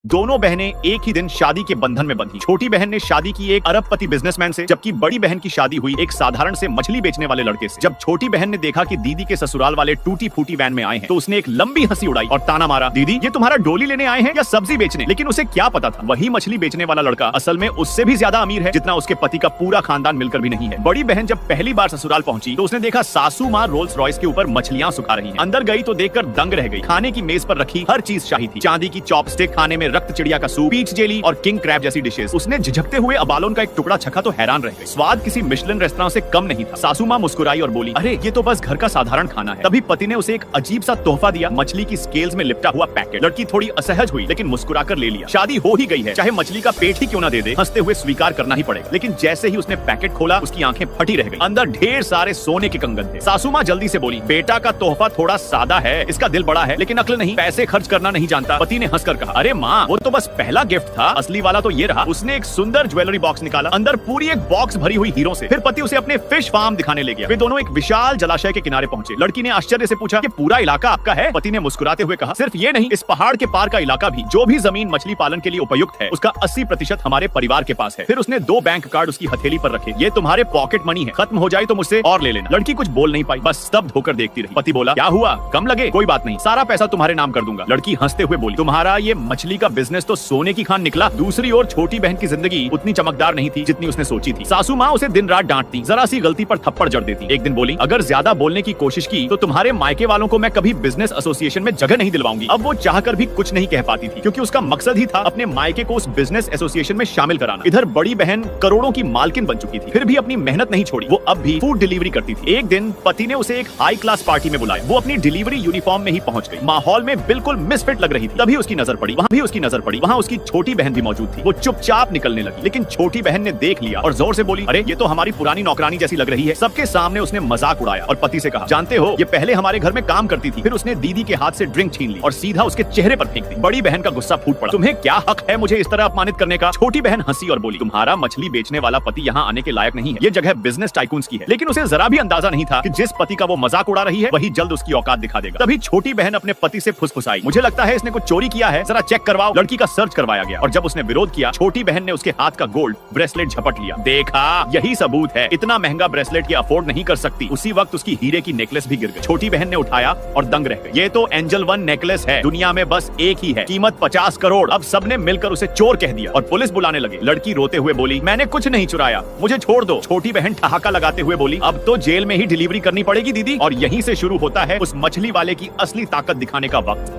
दोनों बहनें एक ही दिन शादी के बंधन में बंधी। छोटी बहन ने शादी की एक अरबपति बिजनेसमैन से, जबकि बड़ी बहन की शादी हुई एक साधारण से मछली बेचने वाले लड़के से। जब छोटी बहन ने देखा कि दीदी के ससुराल वाले टूटी फूटी वैन में आए हैं, तो उसने एक लंबी हंसी उड़ाई और ताना मारा, दीदी ये तुम्हारा डोली लेने आए हैं या सब्जी बेचने? लेकिन उसे क्या पता था, वही मछली बेचने वाला लड़का असल में उससे भी ज्यादा अमीर है जितना उसके पति का पूरा खानदान मिलकर भी नहीं है। बड़ी बहन जब पहली बार ससुराल पहुंची तो उसने देखा सासू माँ रोल्स रॉयस के ऊपर मछलियां सुखा रही हैं। अंदर गई तो देखकर दंग रह गई। खाने की मेज पर रखी हर चीज शाही थी। चांदी की चॉपस्टिक, खाने में रक्त चिड़िया का सूप, पीच जेली और किंग क्रैब जैसी डिशेस। उसने झिझकते हुए अबालोन का एक टुकड़ा चखा तो हैरान रह गई। स्वाद किसी मिशेलिन रेस्तरां से कम नहीं था। सासू माँ मुस्कुराई और बोली, अरे ये तो बस घर का साधारण खाना है। तभी पति ने उसे एक अजीब सा तोहफा दिया, मछली की स्केल्स में लिपटा हुआ पैकेट। लड़की थोड़ी असहज हुई लेकिन मुस्कुराकर ले लिया। शादी हो ही गई है, चाहे मछली का पेट ही क्यों न दे दे, हंसते हुए स्वीकार करना ही पड़ेगा। लेकिन जैसे ही उसने पैकेट खोला उसकी आंखें फटी रह गई। अंदर ढेर सारे सोने के कंगन थे। सासू माँ जल्दी से बोली, बेटा का तोहफा थोड़ा सादा है, इसका दिल बड़ा है लेकिन अक्ल नहीं, पैसे खर्च करना नहीं जानता। पति ने हंसकर कहा, अरे माँ वो तो बस पहला गिफ्ट था, असली वाला तो ये रहा। उसने एक सुंदर ज्वेलरी बॉक्स निकाला, अंदर पूरी एक बॉक्स भरी हुई हीरों से। फिर पति उसे अपने फिश फार्म दिखाने ले गया। वे दोनों एक विशाल जलाशय के किनारे पहुंचे। लड़की ने आश्चर्य से पूछा, ये पूरा इलाका आपका है? पति ने मुस्कुराते हुए कहा, सिर्फ ये नहीं, इस पहाड़ के पार का इलाका भी। जो भी जमीन मछली पालन के लिए उपयुक्त है उसका 80% हमारे परिवार के पास है। फिर उसने 2 बैंक कार्ड उसकी हथेली पर रखे। ये तुम्हारे पॉकेट मनी है, खत्म हो जाए तो मुझसे और ले लेना। लड़की कुछ बोल नहीं पाई, बस स्तब्ध होकर देखती रही। पति बोला, क्या हुआ, कम लगे? कोई बात नहीं, सारा पैसा तुम्हारे नाम कर दूंगा। लड़की हंसते हुए बोली, तुम्हारा ये मछली का बिजनेस तो सोने की खान निकला। दूसरी ओर छोटी बहन की जिंदगी उतनी चमकदार नहीं थी जितनी उसने सोची थी। सासू माँ उसे दिन रात डांटती, जरा सी गलती पर थप्पड़ जड़ देती। एक दिन बोली, अगर ज्यादा बोलने की कोशिश की तो तुम्हारे मायके वालों को मैं कभी बिजनेस एसोसिएशन में जगह नहीं दिलवाऊंगी। अब वो चाहकर भी कुछ नहीं कह पाती थी क्योंकि उसका मकसद ही था अपने मायके को उस बिजनेस एसोसिएशन में शामिल कराना। इधर बड़ी बहन करोड़ों की मालकिन बन चुकी थी, फिर भी अपनी मेहनत नहीं छोड़ी। वो अब भी फूड डिलीवरी करती थी। एक दिन पति ने उसे एक हाई क्लास पार्टी में बुलाया। वो अपनी डिलीवरी यूनिफॉर्म में ही पहुंच गई। माहौल में बिल्कुल मिसफिट लग रही थी। तभी उसकी नजर पड़ी, वहाँ उसकी छोटी बहन भी मौजूद थी। वो चुपचाप निकलने लगी लेकिन छोटी बहन ने देख लिया और जोर से बोली, अरे ये तो हमारी पुरानी नौकरानी जैसी लग रही है। सबके सामने उसने मजाक उड़ाया और पति से कहा, जानते हो ये पहले हमारे घर में काम करती थी। फिर उसने दीदी के हाथ से ड्रिंक छीन ली और सीधा उसके चेहरे पर फेंक दी। बड़ी बहन का गुस्सा फूट पड़ा, तुम्हें क्या हक है मुझे इस तरह अपमानित करने का? छोटी बहन हंसी और बोली, तुम्हारा मछली बेचने वाला पति यहाँ आने के लायक नहीं है। ये जगह बिजनेस टाइकून्स की है। लेकिन उसे जरा भी अंदाजा नहीं था कि जिस पति का वो मजाक उड़ा रही है वही जल्द उसकी औकात दिखा देगा। तभी छोटी बहन अपने पति से फुसफुसाई, मुझे लगता है इसने कुछ चोरी किया है, जरा चेक करवाओ। लड़की का सर्च करवाया गया और जब उसने विरोध किया छोटी बहन ने उसके हाथ का गोल्ड ब्रेसलेट झपट लिया। देखा, यही सबूत है, इतना महंगा ब्रेसलेट ये अफोर्ड नहीं कर सकती। उसी वक्त उसकी हीरे की नेकलेस भी गिर गई। छोटी बहन ने उठाया और दंग रह गई। ये तो एंजल 1 नेकलेस है, दुनिया में बस एक ही है, कीमत 50 करोड़। अब सबने मिलकर उसे चोर कह दिया और पुलिस बुलाने लगे। लड़की रोते हुए बोली, मैंने कुछ नहीं चुराया, मुझे छोड़ दो। छोटी बहन ठहाका लगाते हुए बोली, अब तो जेल में ही डिलीवरी करनी पड़ेगी दीदी। और यहीं से शुरू होता है उस मछली वाले की असली ताकत दिखाने का वक्त।